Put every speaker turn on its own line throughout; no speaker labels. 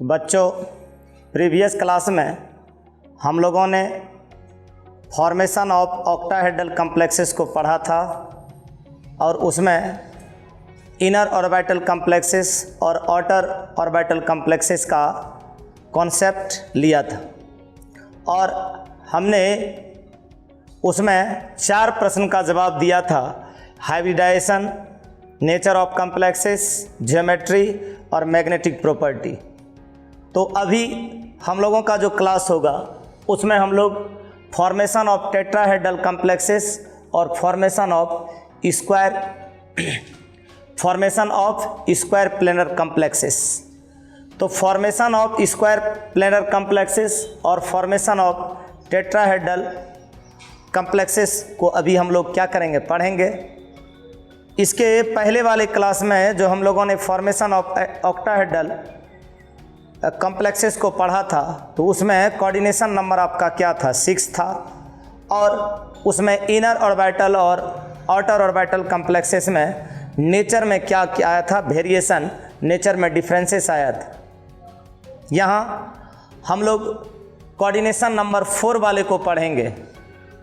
तो बच्चों, previous class में हम लोगों ने फॉर्मेशन ऑफ ऑक्टाहेड्रल कॉम्प्लेक्सेस को पढ़ा था और उसमें इनर ऑर्बिटल कॉम्प्लेक्सेस और आउटर ऑर्बिटल कॉम्प्लेक्सेस का कॉन्सेप्ट लिया था और हमने उसमें 4 प्रश्न का जवाब दिया था। Hybridisation, nature of complexes, geometry और मैग्नेटिक प्रॉपर्टी। तो अभी हम लोगों का जो क्लास होगा उसमें हम लोग फॉर्मेशन ऑफ टेट्राहेड्रल कॉम्प्लेक्सेस और formation of square planar complexes. तो formation of square planar complexes और फॉर्मेशन ऑफ टेट्राहेड्रल कॉम्प्लेक्सेस को अभी हम लोग क्या करेंगे, पढ़ेंगे। इसके पहले वाले क्लास में जो हम लोगों ने फॉर्मेशन ऑफ ऑक्टाहेड्रल कॉम्प्लेक्सेस को पढ़ा था तो उसमें कोऑर्डिनेशन नंबर आपका क्या था, 6 था और उसमें इनर ऑर्बिटल और आउटर ऑर्बिटल कॉम्प्लेक्सेस में नेचर में क्या क्या आया था, वेरिएशन, नेचर में डिफरेंसेस आया था। यहाँ हम लोग कोऑर्डिनेशन नंबर 4 वाले को पढ़ेंगे।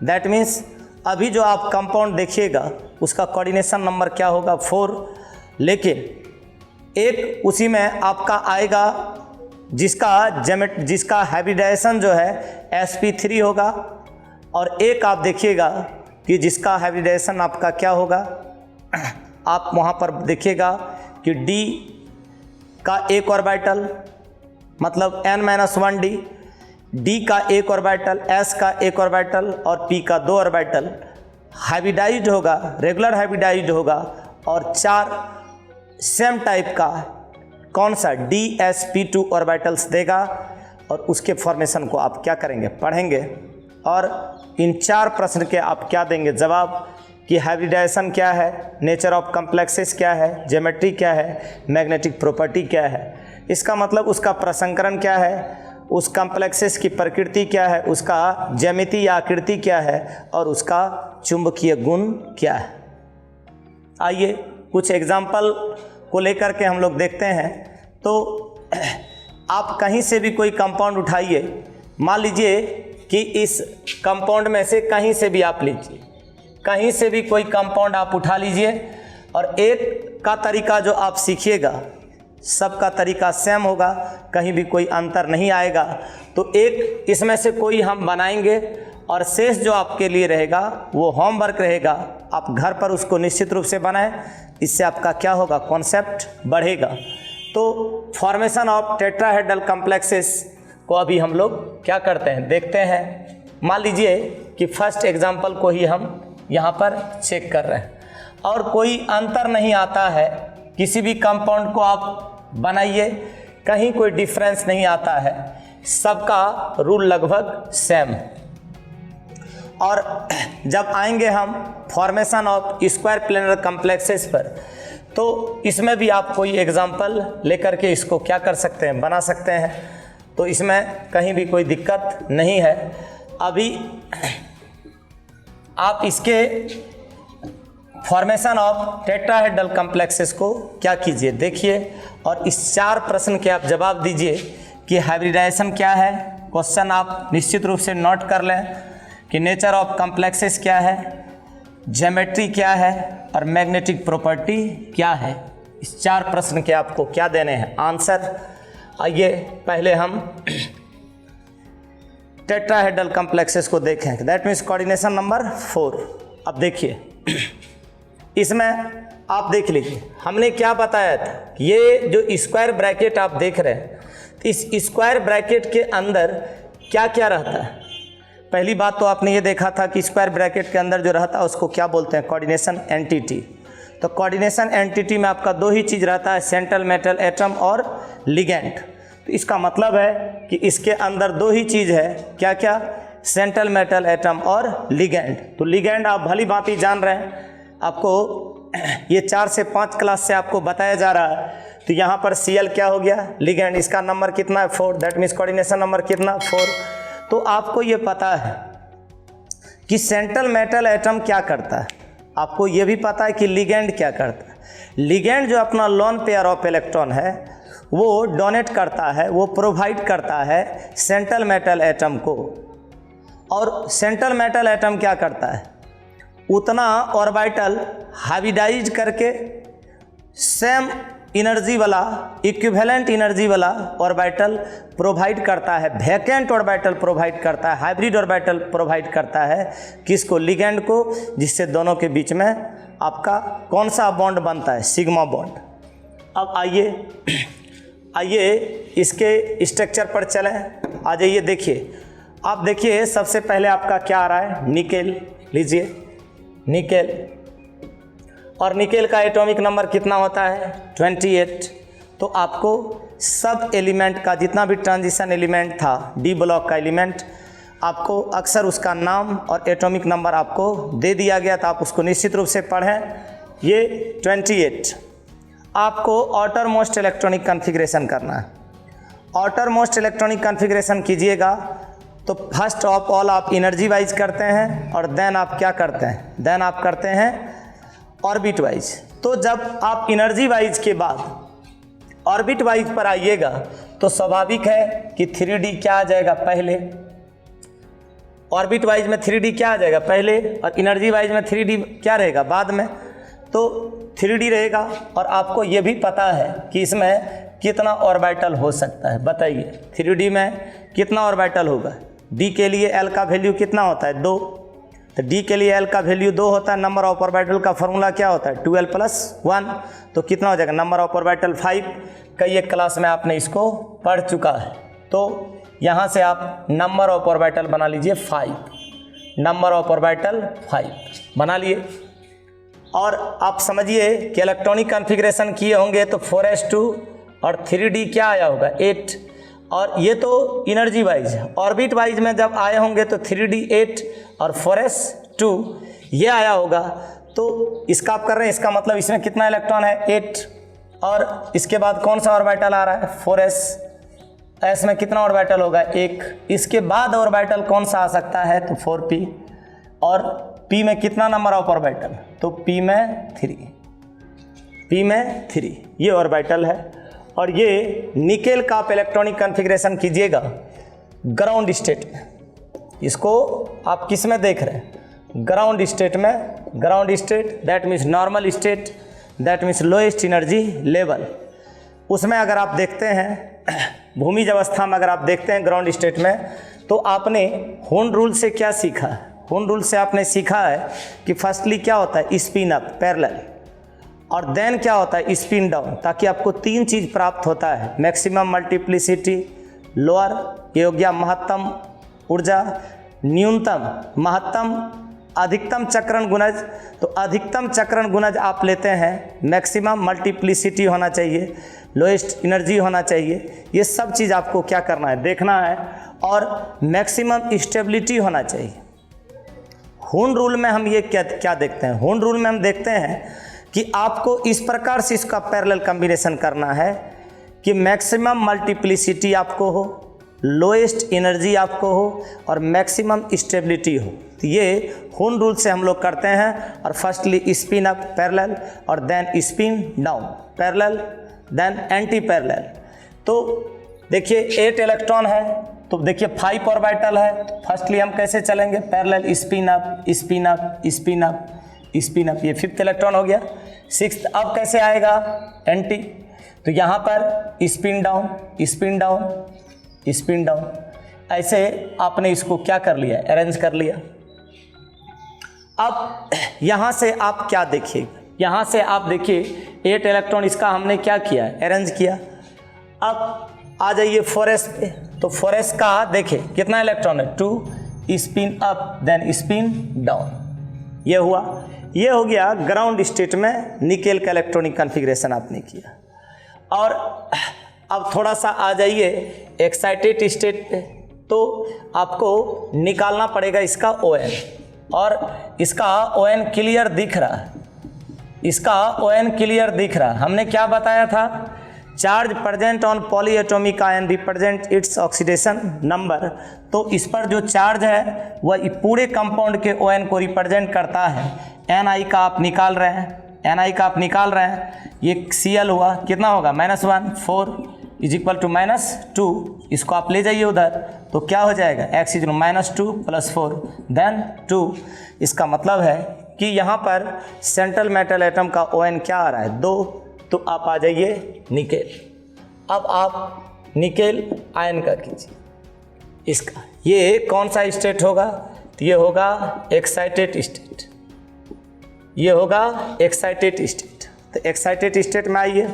दैट मीन्स अभी जो आप कंपाउंड देखिएगा उसका कोऑर्डिनेशन नंबर क्या होगा, 4। लेकिन एक उसी में आपका आएगा जिसका हाइब्रिडाइजेशन जो है sp3 होगा और एक आप देखिएगा कि जिसका हाइब्रिडाइजेशन आपका क्या होगा, आप वहाँ पर देखिएगा कि d का एक ऑर्बिटल मतलब n-1d, d का एक ऑर्बिटल, s का एक ऑर्बिटल और p का 2 ऑर्बिटल हाइब्रिडाइज्ड होगा, रेगुलर हाइब्रिडाइज्ड होगा और 4 सेम टाइप का कौन सा dsp2 ऑर्बिटल्स देगा और उसके फॉर्मेशन को आप क्या करेंगे, पढ़ेंगे। और इन 4 प्रश्न के आप क्या देंगे जवाब कि हाइब्रिडाइजेशन क्या है, नेचर ऑफ कॉम्प्लेक्सेस क्या है, ज्योमेट्री क्या है, मैग्नेटिक प्रॉपर्टी क्या है। इसका मतलब उसका प्रसंकरण क्या है, उस कॉम्प्लेक्सेस की प्रकृति क्या है, उसका ज्यामिति या आकृति क्या है और उसका चुंबकीय गुण क्या है। आइए कुछ एग्जाम्पल को लेकर के हम लोग देखते हैं। तो आप कहीं से भी कोई कंपाउंड उठाइए, मान लीजिए कि इस कंपाउंड में से कहीं से भी आप लीजिए, कहीं से भी कोई कंपाउंड आप उठा लीजिए और एक का तरीका जो आप सीखिएगा सबका तरीका सेम होगा, कहीं भी कोई अंतर नहीं आएगा। तो एक इसमें से कोई हम बनाएंगे और शेष जो आपके लिए रहेगा वो होमवर्क रहेगा, आप घर पर उसको निश्चित रूप से बनाएं। इससे आपका क्या होगा, कॉन्सेप्ट बढ़ेगा। तो फॉर्मेशन ऑफ टेट्राहेड्रल कॉम्प्लेक्सेस को अभी हम लोग क्या करते हैं, देखते हैं। मान लीजिए कि फर्स्ट एग्जांपल को ही हम यहाँ पर चेक कर रहे हैं और कोई अंतर नहीं आता है, किसी भी कंपाउंड को आप बनाइए, कहीं कोई डिफरेंस नहीं आता है, सबका रूल लगभग सेम। और जब आएंगे हम formation of square planar complexes पर तो इसमें भी आप कोई एग्जांपल लेकर के इसको क्या कर सकते हैं, बना सकते हैं। तो इसमें कहीं भी कोई दिक्कत नहीं है। अभी आप इसके फॉर्मेशन ऑफ टेट्राहेड्रल कॉम्प्लेक्सेस को क्या कीजिए, देखिए और इस 4 प्रश्न के आप जवाब दीजिए कि हाइब्रिडाइजेशन क्या है। क्वेश्चन आप निश्चित रूप से नोट कर लें कि नेचर ऑफ कॉम्प्लेक्सेस क्या है, ज्योमेट्री क्या है और मैग्नेटिक प्रॉपर्टी क्या है। इस 4 प्रश्न के आपको क्या देने हैं, आंसर। आइए पहले हम टेट्राहेड्रल कॉम्प्लेक्सेस को देखें। That means coordination number 4। अब देखिए इसमें आप देख लीजिए हमने क्या बताया था, ये जो स्क्वायर ब्रैकेट आप देख रहे हैं, इस स्क्वायर ब्रैकेट के अंदर क्या क्या रहता है। पहली बात तो आपने ये देखा था कि स्क्वायर ब्रैकेट के अंदर जो रहता है उसको क्या बोलते हैं, कोऑर्डिनेशन एंटिटी। तो कोऑर्डिनेशन एंटिटी में आपका 2 ही चीज़ रहता है, सेंट्रल मेटल एटम और लिगेंड। तो इसका मतलब है कि इसके अंदर 2 ही चीज़ है, क्या क्या, सेंट्रल मेटल एटम और लिगेंड। तो लिगेंड आप भली भांति जान रहे हैं, आपको ये 4 से 5 क्लास से आपको बताया जा रहा है। तो यहाँ पर Cl क्या हो गया, लिगेंड, इसका नंबर कितना है, 4। दैट मीन्स कोऑर्डिनेशन नंबर कितना, 4। तो आपको ये पता है कि सेंट्रल मेटल एटम क्या करता है, आपको ये भी पता है कि लिगेंड क्या करता है। लिगेंड जो अपना लोन पेयर ऑफ इलेक्ट्रॉन है वो डोनेट करता है, वो प्रोवाइड करता है सेंट्रल मेटल एटम को। और सेंट्रल मेटल एटम क्या करता है, उतना ऑर्बिटल हाइब्रिडाइज करके सेम एनर्जी वाला, इक्विवेलेंट एनर्जी वाला ऑर्बिटल प्रोवाइड करता है, वैकेंट ऑर्बिटल प्रोवाइड करता है, हाइब्रिड ऑर्बिटल प्रोवाइड करता है किसको, लिगेंड को, जिससे दोनों के बीच में आपका कौन सा बॉन्ड बनता है, सिग्मा बॉन्ड। अब आइए इसके स्ट्रक्चर पर चलें। आ जाइए, देखिए, आप देखिए सबसे पहले आपका क्या आ रहा है, निकेल लीजिए, निकेल, और निकेल का एटॉमिक नंबर कितना होता है, 28। तो आपको सब एलिमेंट का जितना भी ट्रांजिशन एलिमेंट था, डी ब्लॉक का एलिमेंट, आपको अक्सर उसका नाम और एटॉमिक नंबर आपको दे दिया गया था, आप उसको निश्चित रूप से पढ़ें। ये 28 आपको आउटर मोस्ट इलेक्ट्रॉनिक कॉन्फ़िगरेशन करना है। आउटर मोस्ट इलेक्ट्रॉनिक कॉन्फ़िगरेशन कीजिएगा तो फर्स्ट ऑफ ऑल आप एनर्जी वाइज करते हैं और देन आप क्या करते हैं, देन आप करते हैं ऑर्बिट वाइज। तो जब आप एनर्जी वाइज के बाद ऑर्बिट वाइज पर आइएगा तो स्वाभाविक है कि 3D क्या आ जाएगा पहले, ऑर्बिट वाइज में 3D क्या आ जाएगा पहले, और एनर्जी वाइज में 3D क्या रहेगा बाद में। तो 3D रहेगा, और आपको ये भी पता है कि इसमें कितना ऑर्बिटल हो सकता है, बताइए 3D में कितना ऑर्बिटल होगा। D के लिए L का वैल्यू कितना होता है, 2। तो D के लिए L का वैल्यू 2 होता है। नंबर ऑफ ऑर्बिटल का फॉर्मूला क्या होता है, 12 + 1, तो कितना हो जाएगा, नंबर ऑफ ऑर्बिटल 5। कई एक क्लास में आपने इसको पढ़ चुका है। तो यहाँ से आप नंबर ऑफ ऑर्बिटल बना लीजिए 5, नंबर ऑफ ऑर्बिटल 5 बना लिए। और आप समझिए कि इलेक्ट्रॉनिक कॉन्फ़िगरेशन किए होंगे तो 4s2 और 3D क्या आया होगा, 8। और ये तो एनर्जी वाइज है। ऑर्बिट वाइज में जब आए होंगे तो 3D 8 और 4s2 ये आया होगा। तो इसका आप कर रहे हैं, इसका मतलब इसमें कितना इलेक्ट्रॉन है, 8। और इसके बाद कौन सा ऑर्बिटल आ रहा है, 4s। s में कितना ऑर्बिटल होगा, 1। इसके बाद ऑर्बिटल कौन सा आ सकता है, तो 4p। और p में कितना नंबर ऑफ ऑर्बिटल, तो p में 3, p में 3 ये ऑर्बिटल है। और ये निकेल का आप इलेक्ट्रॉनिक कॉन्फ़िगरेशन कीजिएगा ग्राउंड स्टेट में। इसको आप किस में देख रहे हैं, ग्राउंड स्टेट में। Ground state that means normal state, that means lowest energy level. उसमें अगर आप देखते हैं भूमिज अवस्था में, अगर आप देखते हैं ग्राउंड स्टेट में, तो आपने होन रूल से क्या सीखा है, होन रूल से आपने सीखा है कि फर्स्टली क्या होता है, स्पिन अप पैरेलल, और देन क्या होता है, स्पिन डाउन, ताकि आपको 3 चीज़ प्राप्त होता है, मैक्सिमम मल्टीप्लिसिटी, लोअर ये हो गया महत्तम ऊर्जा, न्यूनतम महत्तम, अधिकतम चक्रण गुणज। तो अधिकतम चक्रण गुणज आप लेते हैं, मैक्सिमम मल्टीप्लिसिटी होना चाहिए, लोएस्ट एनर्जी होना चाहिए, ये सब चीज़ आपको क्या करना है, देखना है, और मैक्सिमम स्टेबिलिटी होना चाहिए। होन रूल में हम ये क्या देखते हैं, होन रूल में हम देखते हैं कि आपको इस प्रकार से इसका पैरेलल कॉम्बिनेशन करना है कि मैक्सिमम मल्टीप्लिसिटी आपको हो, लोएस्ट एनर्जी आपको हो, और मैक्सिमम स्टेबिलिटी हो। तो ये होन रूल से हम लोग करते हैं। और फर्स्टली स्पिन अप पैरेलल, और then spin down parallel, then antiparallel. तो देखिए 8 इलेक्ट्रॉन है, तो देखिए 5 ऑर्बिटल है। फर्स्टली हम कैसे चलेंगे, parallel spin up spin up spin up spin up, ये 5th इलेक्ट्रॉन हो गया। 6th अब कैसे आएगा, एंटी, तो यहाँ पर spin down spin down spin down, ऐसे आपने इसको क्या कर लिया, अरेंज कर लिया। अब यहाँ से आप क्या देखिए, यहाँ से आप देखिए 8 इलेक्ट्रॉन इसका हमने क्या किया, अरेंज किया। अब आ जाइए 4s पे, तो 4s का देखिए कितना इलेक्ट्रॉन है, 2, spin up then spin down, ये हुआ। ये हो गया ग्राउंड स्टेट में निकेल का इलेक्ट्रॉनिक कॉन्फ़िगरेशन आपने किया। और अब थोड़ा सा आ जाइए एक्साइटेड स्टेट पे, तो आपको निकालना पड़ेगा इसका ON, और इसका ON क्लियर दिख रहा है, इसका ON क्लियर दिख रहा है। हमने क्या बताया था, charge present on polyatomic ion represent its oxidation number. तो इस पर जो चार्ज है वह पूरे कंपाउंड के ON को रिप्रेजेंट करता है। Ni का आप निकाल रहे हैं, Ni का आप निकाल रहे हैं, ये Cl हुआ, कितना होगा -1 4 इज इक्वल टू -2, इसको आप ले जाइए उधर, तो क्या हो जाएगा x इज -2 + 4 देन 2। इसका मतलब है कि यहाँ पर सेंट्रल मेटल एटम का ON क्या आ रहा है 2, तो आप आ जाइए निकेल। अब आप निकेल आयन का कीजिए इसका, ये कौन सा स्टेट होगा, तो ये होगा एक्साइटेड स्टेट, ये होगा एक्साइटेड स्टेट। तो एक्साइटेड स्टेट में आइए,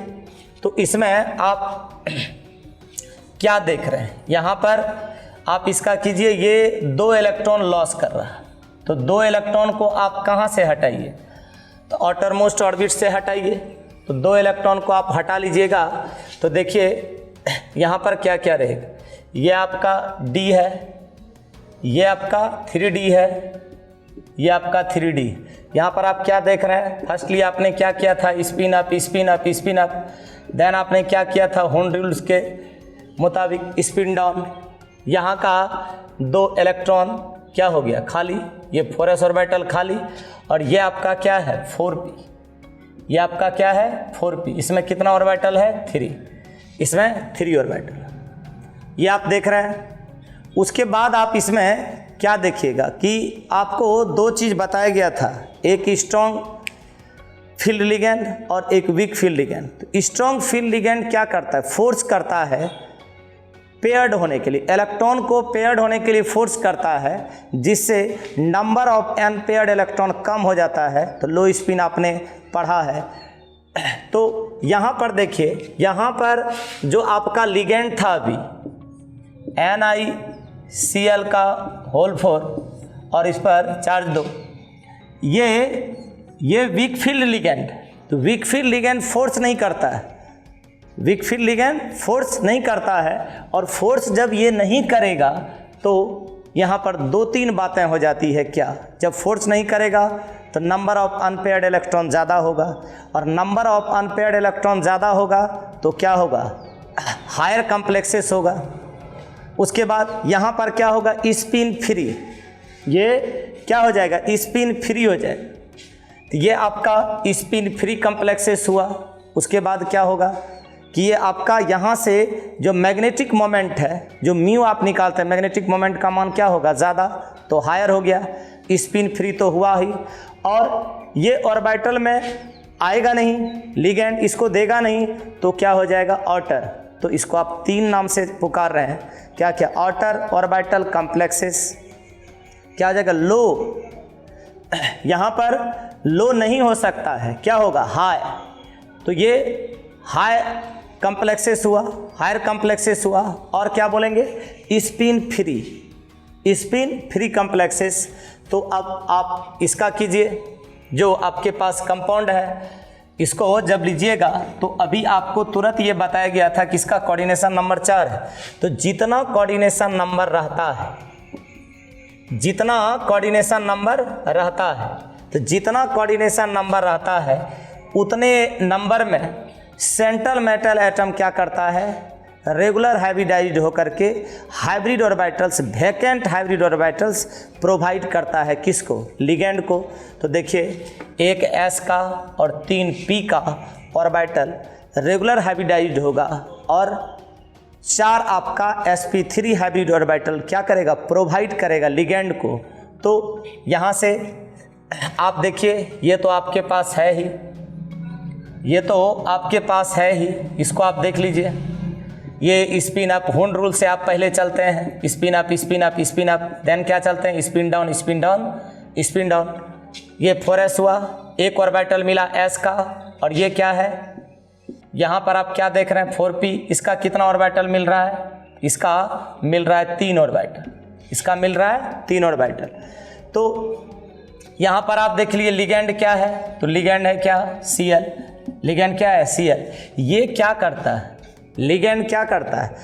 तो इसमें आप क्या देख रहे हैं, यहाँ पर आप इसका कीजिए, ये 2 इलेक्ट्रॉन लॉस कर रहा है, तो 2 इलेक्ट्रॉन को आप कहाँ से हटाइए, तो आउटर मोस्ट ऑर्बिट से हटाइए। तो 2 इलेक्ट्रॉन को आप हटा लीजिएगा, तो देखिए यहाँ पर क्या क्या रहेगा, ये आपका D है, ये आपका 3D है, ये आपका 3D। यहाँ पर आप क्या देख रहे हैं, फर्स्टली आपने क्या किया था, spin up spin up spin up, then आपने क्या किया था होन रूल्स के मुताबिक स्पिन डाउन। यहाँ का 2 इलेक्ट्रॉन क्या हो गया खाली, ये 4s ऑर्बिटल खाली, और ये आपका क्या है 4p, ये आपका क्या है 4p। इसमें कितना ऑर्बिटल है 3, इसमें 3 ऑर्बिटल, ये आप देख रहे हैं। उसके बाद आप इसमें क्या देखिएगा कि आपको 2 चीज़ बताया गया था, एक स्ट्रॉन्ग फील्ड लिगेंड और एक वीक फील्ड लिगेंड। तो स्ट्रॉन्ग फील्ड लिगेंड क्या करता है, फोर्स करता है पेयर्ड होने के लिए, इलेक्ट्रॉन को पेयर्ड होने के लिए फोर्स करता है, जिससे नंबर ऑफ अनपेयर्ड इलेक्ट्रॉन कम हो जाता है। तो लो स्पिन आपने पढ़ा है। तो यहाँ पर देखिए, यहाँ पर जो आपका लिगेंड था अभी NiCl का होल 4 और इस पर चार्ज 2, ये वीक फील्ड लिगेंड। तो वीक फील्ड लिगेंड फोर्स नहीं करता है, वीक फील्ड लिगेंड फोर्स नहीं करता है, और फोर्स जब ये नहीं करेगा तो यहाँ पर 2-3 बातें हो जाती है। क्या, जब फोर्स नहीं करेगा तो नंबर ऑफ अनपेयर्ड इलेक्ट्रॉन ज़्यादा होगा, और नंबर ऑफ अनपेयर्ड इलेक्ट्रॉन ज़्यादा होगा तो क्या होगा, हायर कॉम्प्लेक्सेस होगा। उसके बाद यहाँ पर क्या होगा, स्पिन फ्री, ये क्या हो जाएगा, स्पिन फ्री हो जाएगा। तो ये आपका स्पिन फ्री कॉम्प्लेक्सेस हुआ। उसके बाद क्या होगा कि ये आपका यहाँ से जो मैग्नेटिक मोमेंट है, जो म्यू आप निकालते हैं, मैग्नेटिक मोमेंट का मान क्या होगा ज़्यादा, तो हायर हो गया, स्पिन फ्री तो हुआ ही। और ये ऑर्बिटल में आएगा नहीं, लिगेंड इसको देगा नहीं, तो क्या हो जाएगा आउटर। तो इसको आप 3 नाम से पुकार रहे हैं, क्या क्या, आउटर ऑर्बिटल कॉम्प्लेक्सेस। क्या हो जाएगा, लो, यहाँ पर लो नहीं हो सकता है, क्या होगा हाई। तो ये हाई कॉम्प्लेक्सेस हुआ, हायर कॉम्प्लेक्सेस हुआ। और क्या बोलेंगे, spin free, spin free complexes. तो अब आप इसका कीजिए, जो आपके पास कंपाउंड है इसको जब लीजिएगा, तो अभी आपको तुरंत ये बताया गया था कि इसका कोऑर्डिनेशन नंबर 4 है। तो जितना कोऑर्डिनेशन नंबर रहता है, जितना कोऑर्डिनेशन नंबर रहता है, तो जितना कोऑर्डिनेशन नंबर रहता है उतने नंबर में सेंट्रल मेटल एटम क्या करता है, रेगुलर हाइब्रिडाइज्ड होकर के hybrid orbitals, vacant hybrid orbitals provide करता है, किसको, लिगेंड को। तो देखिए, एक S का और 3 P का ऑर्बिटल रेगुलर हाइब्रिडाइज्ड होगा, और 4 आपका sp3 हाइब्रिड ऑर्बिटल क्या करेगा, प्रोवाइड करेगा लिगेंड को। तो यहाँ से आप देखिए, ये तो आपके पास है ही, ये तो आपके पास है ही, इसको आप देख लीजिए। ये स्पिन अप, होन रूल से आप पहले चलते हैं, spin up spin up spin up, देन क्या चलते हैं, spin down spin down spin down. ये 4s हुआ, एक ऑर्बिटल मिला S का, और ये क्या है, यहाँ पर आप क्या देख रहे हैं 4p। इसका कितना ऑर्बिटल मिल रहा है, इसका मिल रहा है 3 ऑर्बिटल, इसका मिल रहा है 3 ऑर्बिटल। तो यहाँ पर आप देख लिए लिगेंड क्या है, तो लिगेंड है क्या, Cl, लिगेंड क्या है Cl। ये क्या करता है, लिगेंड क्या करता है,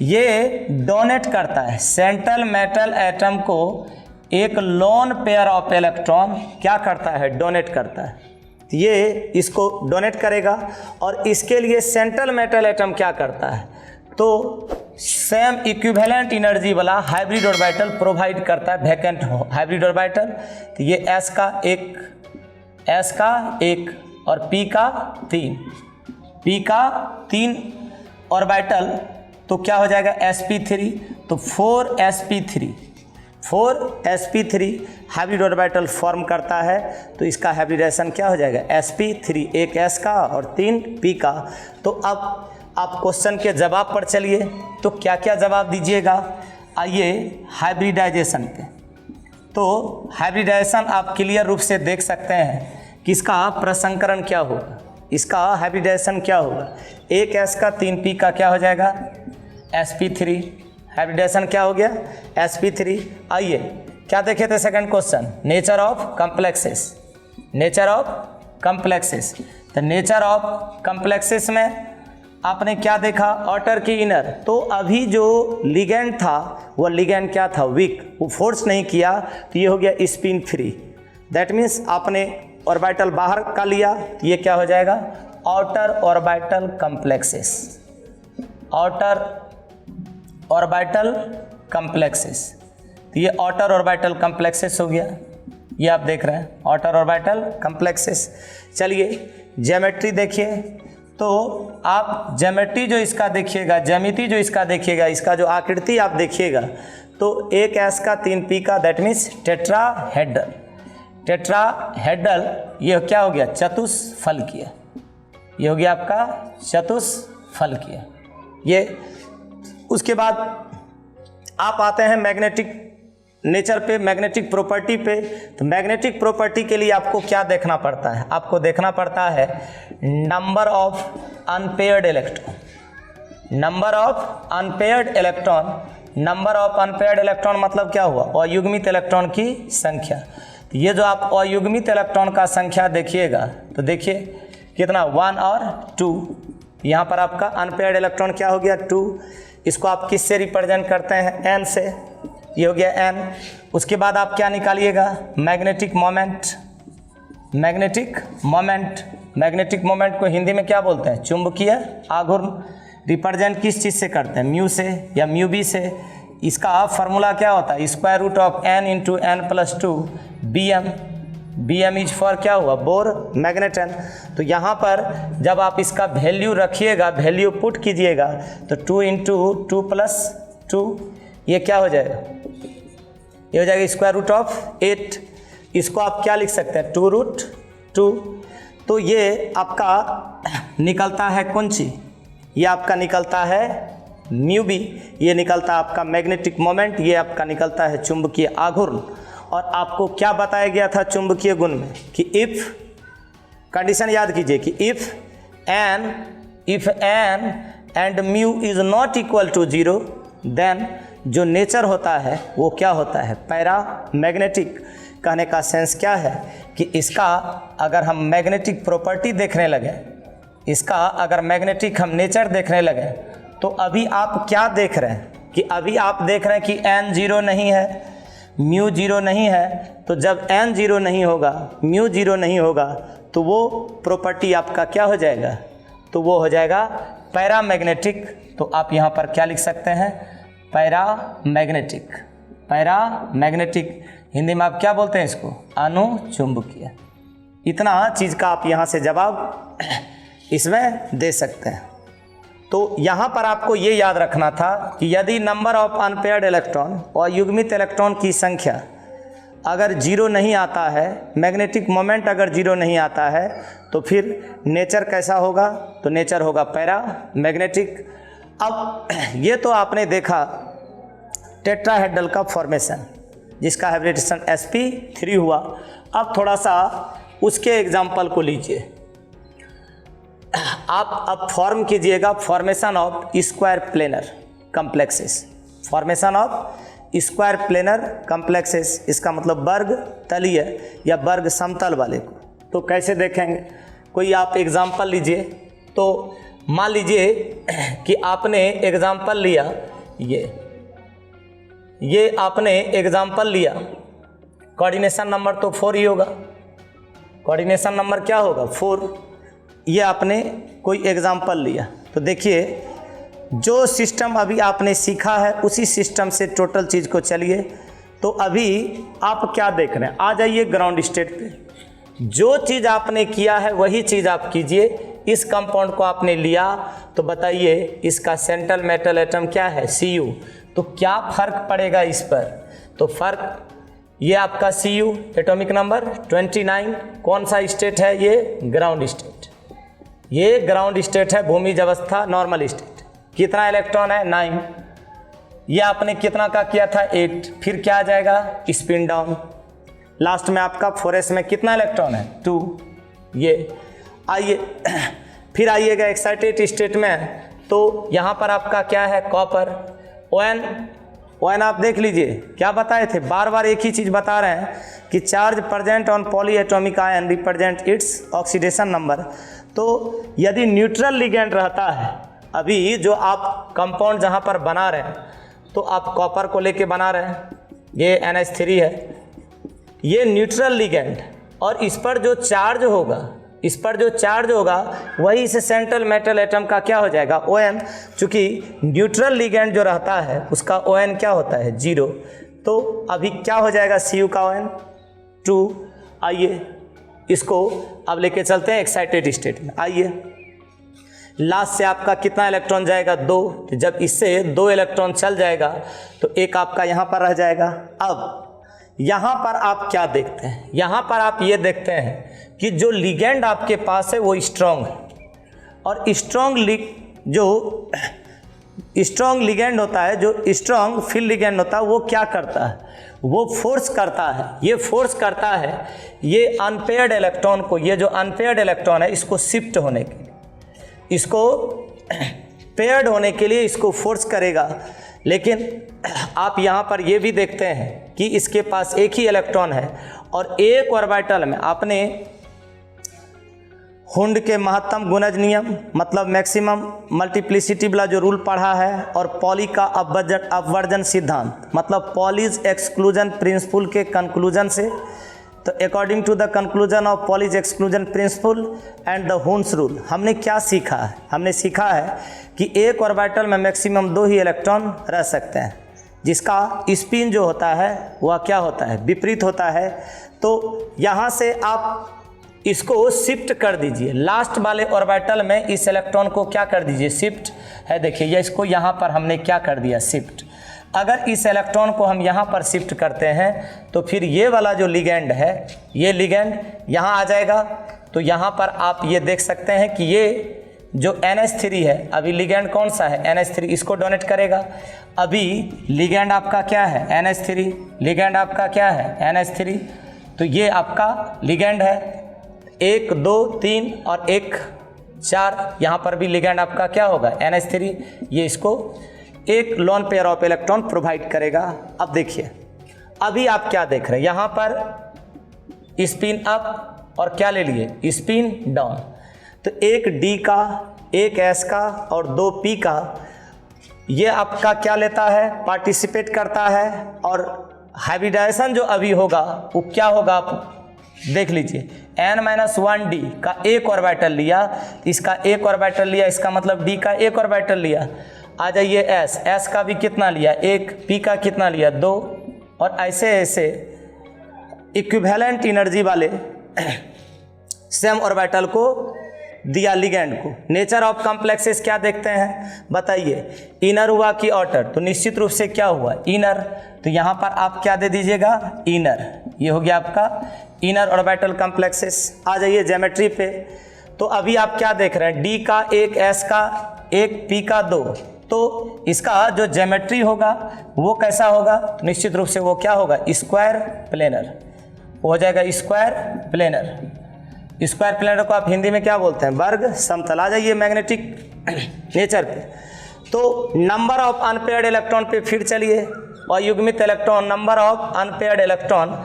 ये डोनेट करता है सेंट्रल मेटल एटम को एक लोन पेयर ऑफ इलेक्ट्रॉन, क्या करता है, डोनेट करता है। ये इसको डोनेट करेगा, और इसके लिए सेंट्रल मेटल एटम क्या करता है, तो सेम इक्विवेलेंट एनर्जी वाला हाइब्रिड ऑर्बिटल प्रोवाइड करता है, वैकेंट हाइब्रिड ऑर्बिटल। तो ये S का एक और p का 3 ऑर्बिटल, तो क्या हो जाएगा sp3, तो 4sp3 हाइब्रिड ऑर्बिटल फॉर्म करता है। तो इसका हाइब्रिडाइजेशन क्या हो जाएगा sp3, एक s का और 3 p का। तो अब आप क्वेश्चन के जवाब पर चलिए, तो क्या क्या जवाब दीजिएगा। आइए हाइब्रिडाइजेशन पे, तो हाइब्रिडाइजेशन आप क्लियर रूप से देख सकते हैं कि इसका प्रसंकरण क्या होगा, इसका हाइब्रिडाइजेशन क्या होगा। एक s का 3 p का क्या हो जाएगा sp3, हाइब्रिडाइजेशन क्या हो गया sp3। आइए क्या देखे थे second question, nature of complexes, तो नेचर ऑफ कम्प्लेक्सेस में आपने क्या देखा, आउटर की इनर। तो अभी जो लिगेंड था वो लिगेंड क्या था, वीक, वो फोर्स नहीं किया, तो ये हो गया स्पिन फ्री। दैट मीन्स आपने ऑर्बिटल बाहर का लिया, तो ये क्या हो जाएगा outer orbital complexes, outer orbital complexes. तो ये आउटर ऑर्बिटल कम्प्लेक्सेस हो गया, ये आप देख रहे हैं आउटर ऑर्बिटल कम्प्लेक्सेस। चलिए ज्योमेट्री देखिए, तो आप ज्योमेट्री जो इसका देखिएगा, ज्यामिति जो इसका देखिएगा, इसका जो आकृति आप देखिएगा, तो एक s का 3 p का, दैट मीन्स टेट्राहेड्रल, ये क्या हो गया चतुष्फल किया, ये हो गया आपका चतुष्फल किया। ये उसके बाद आप आते हैं मैग्नेटिक नेचर पे, मैग्नेटिक प्रॉपर्टी पे। तो मैग्नेटिक प्रॉपर्टी के लिए आपको क्या देखना पड़ता है, आपको देखना पड़ता है number of unpaired electron, number of unpaired electron मतलब क्या हुआ, अयुग्मित इलेक्ट्रॉन की संख्या। तो ये जो आप अयुग्मित इलेक्ट्रॉन का संख्या देखिएगा, तो देखिए कितना 1 और 2, यहाँ पर आपका अनपेयर्ड इलेक्ट्रॉन क्या हो गया 2। इसको आप किससे रिप्रेजेंट करते हैं n से, ये हो गया n। उसके बाद आप क्या निकालिएगा मैग्नेटिक मोमेंट को हिंदी में क्या बोलते हैं चुंबकीय आघूर्ण। रिप्रेजेंट किस चीज़ से करते हैं, म्यू से या म्यू बी से। इसका फार्मूला क्या होता है, square root of n into n+2 bm is for क्या हुआ बोर मैग्नेटन। तो यहाँ पर जब आप इसका वैल्यू रखिएगा, वैल्यू पुट कीजिएगा, तो 2 इंटू 2+2 ये क्या हो जाएगा, ये हो जाएगा स्क्वायर रूट ऑफ 8। इसको आप क्या लिख सकते हैं 2√2। तो ये आपका निकलता है कौन सी, ये आपका निकलता है म्यू बी, ये निकलता है आपका मैग्नेटिक मोमेंट, ये आपका निकलता है चुंबकीय आघूर्ण। और आपको क्या बताया गया था चुंबकीय गुण में कि इफ़ कंडीशन याद कीजिए कि if n and mu is not equal to 0, then जो नेचर होता है वो क्या होता है पैरा मैग्नेटिक। कहने का सेंस क्या है कि इसका अगर हम मैग्नेटिक प्रॉपर्टी देखने लगे, इसका अगर मैग्नेटिक हम नेचर देखने लगे, तो अभी आप क्या देख रहे हैं कि अभी आप देख रहे हैं कि n 0 नहीं है, म्यू 0 नहीं है। तो जब n 0 नहीं होगा, म्यू 0 नहीं होगा, तो वो प्रॉपर्टी आपका क्या हो जाएगा, तो वो हो जाएगा पैरामैग्नेटिक। तो आप यहाँ पर क्या लिख सकते हैं पैरामैग्नेटिक। हिंदी में आप क्या बोलते हैं इसको अनुचुंबकीय। इतना चीज़ का आप यहाँ से जवाब इसमें दे सकते हैं। तो यहाँ पर आपको ये याद रखना था कि यदि नंबर ऑफ अनपेयर्ड इलेक्ट्रॉन और युग्मित इलेक्ट्रॉन की संख्या अगर 0 नहीं आता है, मैग्नेटिक मोमेंट अगर 0 नहीं आता है, तो फिर नेचर कैसा होगा, तो नेचर होगा पैरा मैग्नेटिक। अब ये तो आपने देखा टेट्राहेड्रल का फॉर्मेशन जिसका हाइब्रिडेशन sp3 हुआ। अब थोड़ा सा उसके एग्जाम्पल को लीजिए, आप अब फॉर्म कीजिएगा formation of square planar complexes. Formation of square planar complexes, इसका मतलब वर्ग तलीय या वर्ग समतल वाले को। तो कैसे देखेंगे, कोई आप एग्जाम्पल लीजिए। तो मान लीजिए कि आपने एग्जाम्पल लिया, ये आपने एग्जाम्पल लिया, कोऑर्डिनेशन नंबर तो 4 ही होगा, कोऑर्डिनेशन नंबर क्या होगा 4। ये आपने कोई एग्जाम्पल लिया, तो देखिए जो सिस्टम अभी आपने सीखा है उसी सिस्टम से टोटल चीज़ को चलिए। तो अभी आप क्या देख रहे हैं, आ जाइए ग्राउंड स्टेट पे। जो चीज़ आपने किया है वही चीज़ आप कीजिए। इस कंपाउंड को आपने लिया तो बताइए इसका सेंट्रल मेटल एटम क्या है, Cu। तो क्या फ़र्क पड़ेगा इस पर, तो फ़र्क ये आपका Cu एटॉमिक नंबर 29, कौन सा स्टेट है, ये ग्राउंड स्टेट, ये ग्राउंड स्टेट है, भूमिज अवस्था नॉर्मल स्टेट। कितना इलेक्ट्रॉन है, 9। ये आपने कितना का किया था, 8। फिर क्या आ जाएगा, स्पिन डाउन। लास्ट में आपका 4s में कितना इलेक्ट्रॉन है, 2। ये आइए फिर आइएगा एक्साइटेड स्टेट में, तो यहाँ पर आपका क्या है, कॉपर। ON आप देख लीजिए क्या बताए थे, बार बार एक ही चीज़ बता रहे हैं कि charge present on poly atomic ion represent its oxidation number. तो यदि न्यूट्रल लिगेंड रहता है, अभी जो आप कंपाउंड जहाँ पर बना रहे हैं तो आप कॉपर को लेके बना रहे हैं, ये NH3 है, ये न्यूट्रल लिगेंड, और इस पर जो चार्ज होगा वही इस सेंट्रल मेटल एटम का क्या हो जाएगा, ON। चूँकि न्यूट्रल लिगेंड जो रहता है उसका ON क्या होता है, 0। तो अभी क्या हो जाएगा, Cu का ON 2। आइए इसको अब लेके चलते हैं एक्साइटेड स्टेट में। आइए लास्ट से आपका कितना इलेक्ट्रॉन जाएगा, 2। जब इससे 2 इलेक्ट्रॉन चल जाएगा तो एक आपका यहाँ पर रह जाएगा। अब यहाँ पर आप क्या देखते हैं, यहाँ पर आप ये देखते हैं कि जो लिगेंड आपके पास है वो स्ट्रॉन्ग है, और स्ट्रॉन्ग लिगेंड होता है, जो स्ट्रॉन्ग फील्ड लिगेंड होता है, वो क्या करता है, वो फोर्स करता है। ये फोर्स करता है ये अनपेयर्ड इलेक्ट्रॉन को, ये जो अनपेयर्ड इलेक्ट्रॉन है इसको शिफ्ट होने के लिए, इसको पेयर्ड होने के लिए इसको फोर्स करेगा। लेकिन आप यहाँ पर ये भी देखते हैं कि इसके पास एक ही इलेक्ट्रॉन है, और एक ऑर्बिटल में आपने हुंड के महत्तम गुणज नियम मतलब मैक्सिमम मल्टीप्लिसिटी वाला जो रूल पढ़ा है, और पॉली का अपवर्जन सिद्धांत मतलब पॉलीज एक्सक्लूजन प्रिंसिपल के कंक्लूजन से। तो according to the conclusion of Pauli's exclusion principle and the Hund's rule हमने क्या सीखा है, हमने सीखा है कि एक ऑर्बिटल में मैक्सिमम 2 ही इलेक्ट्रॉन रह सकते हैं, जिसका स्पिन जो होता है वह क्या होता है, विपरीत होता है। तो यहाँ से आप इसको शिफ्ट कर दीजिए, लास्ट वाले ऑर्बिटल में इस इलेक्ट्रॉन को क्या कर दीजिए, शिफ्ट है। देखिए ये इसको यहाँ पर हमने क्या कर दिया, शिफ्ट। अगर इस इलेक्ट्रॉन को हम यहाँ पर शिफ्ट करते हैं तो फिर ये वाला जो लिगेंड है, ये लिगेंड यहाँ आ जाएगा। तो यहाँ पर आप ये देख सकते हैं कि ये जो NH3 है, अभी लिगेंड कौन सा है, NH3, इसको डोनेट करेगा। अभी लिगेंड आपका क्या है, NH3, लिगेंड आपका क्या है, NH3। तो ये आपका लिगेंड है, 1 2 3 और 1 4, यहाँ पर भी लिगेंड आपका क्या होगा, NH3। ये इसको एक lone pair of electron provide करेगा। अब देखिए अभी आप क्या देख रहे हैं, यहाँ पर स्पिन अप और क्या ले लिए, स्पिन डाउन। तो एक D का, एक S का और 2 P का, ये आपका क्या लेता है, पार्टिसिपेट करता है। और हाइब्रिडाइजेशन जो अभी होगा वो क्या होगा, आप देख लीजिए, N-1D का एक ऑर्बिटल लिया, इसका एक ऑर्बिटल लिया, इसका मतलब D का एक ऑर्बिटल लिया। आ जाइए S का भी कितना लिया, 1, P का कितना लिया, 2, और ऐसे ऐसे इक्विवेलेंट एनर्जी वाले सेम ऑर्बिटल को दिया लिगेंड को। नेचर ऑफ कॉम्प्लेक्सेस क्या देखते हैं बताइए, इनर हुआ कि आउटर, तो निश्चित रूप से क्या हुआ, इनर। तो यहाँ पर आप क्या दे दीजिएगा, इनर। ये हो गया आपका इनर ऑर्बिटल कॉम्प्लेक्सेस। आ जाइए ज्योमेट्री पे, तो अभी आप क्या देख रहे हैं, D का 1, S का 1, P का 2। तो इसका जो ज्योमेट्री होगा वो कैसा होगा, निश्चित रूप से वो क्या होगा, स्क्वायर प्लेनर हो जाएगा, स्क्वायर प्लेनर। स्क्वायर प्लेनर को आप हिंदी में क्या बोलते हैं, वर्ग समतल। आ जाइए मैग्नेटिक नेचर पे, तो नंबर ऑफ अनपेयर्ड इलेक्ट्रॉन पे फिर चलिए, अयुग्मित electron, number of unpaired electron.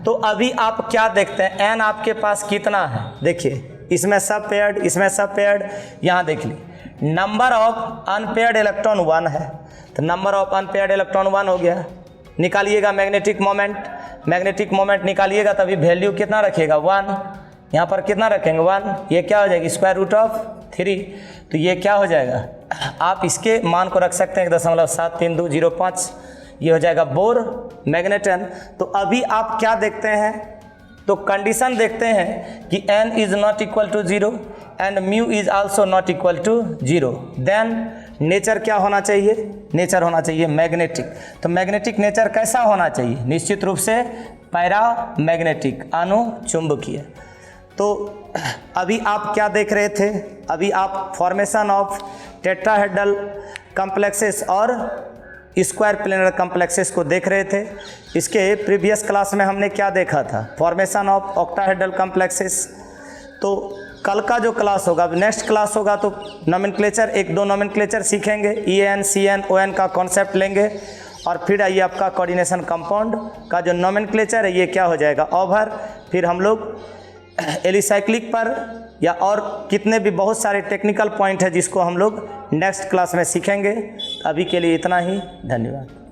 तो अभी आप क्या देखते हैं, N आपके पास कितना है, देखिए इसमें सब पेयर्ड, इसमें सब पेयर्ड। यहाँ देख ली नंबर ऑफ अनपेयर्ड इलेक्ट्रॉन 1 है, तो नंबर ऑफ अनपेयर्ड इलेक्ट्रॉन 1 हो गया। निकालिएगा मैग्नेटिक मोमेंट, मैग्नेटिक मोमेंट निकालिएगा, तभी वैल्यू कितना रखिएगा, 1। यहाँ पर कितना रखेंगे, 1। ये क्या हो जाएगी, स्क्वायर रूट ऑफ 3। तो ये क्या हो जाएगा, आप इसके मान को रख सकते हैं 1.73205। ये हो जाएगा बोर मैग्नेटन। तो अभी आप क्या देखते हैं, तो कंडीशन देखते हैं कि n is not equal to 0 and mu is also not equal to 0, then nature क्या होना चाहिए? नेचर होना चाहिए मैग्नेटिक। तो मैग्नेटिक नेचर कैसा होना चाहिए? निश्चित रूप से पैरामैग्नेटिक, अनुचुंबकीय। तो अभी आप क्या देख रहे थे? अभी आप फॉर्मेशन ऑफ टेट्राहेड्रल कॉम्प्लेक्सेस और स्क्वायर प्लेनर कॉम्प्लेक्सेस को देख रहे थे। इसके प्रीवियस क्लास में हमने क्या देखा था? Formation of octahedral complexes. तो कल का जो क्लास होगा, नेक्स्ट क्लास होगा, तो नोमेनक्लेचर, एक दो नोमेनक्लेचर सीखेंगे, EN, CN, ON का कॉन्सेप्ट लेंगे और फिर आइए आपका कोऑर्डिनेशन कंपाउंड का जो नोमेनक्लेचर है ये क्या हो जाएगा? ओवर। फिर हम लोग एलिसाइक्लिक पर या और कितने भी बहुत सारे टेक्निकल पॉइंट है जिसको हम लोग नेक्स्ट क्लास में सीखेंगे। अभी के लिए इतना ही, धन्यवाद।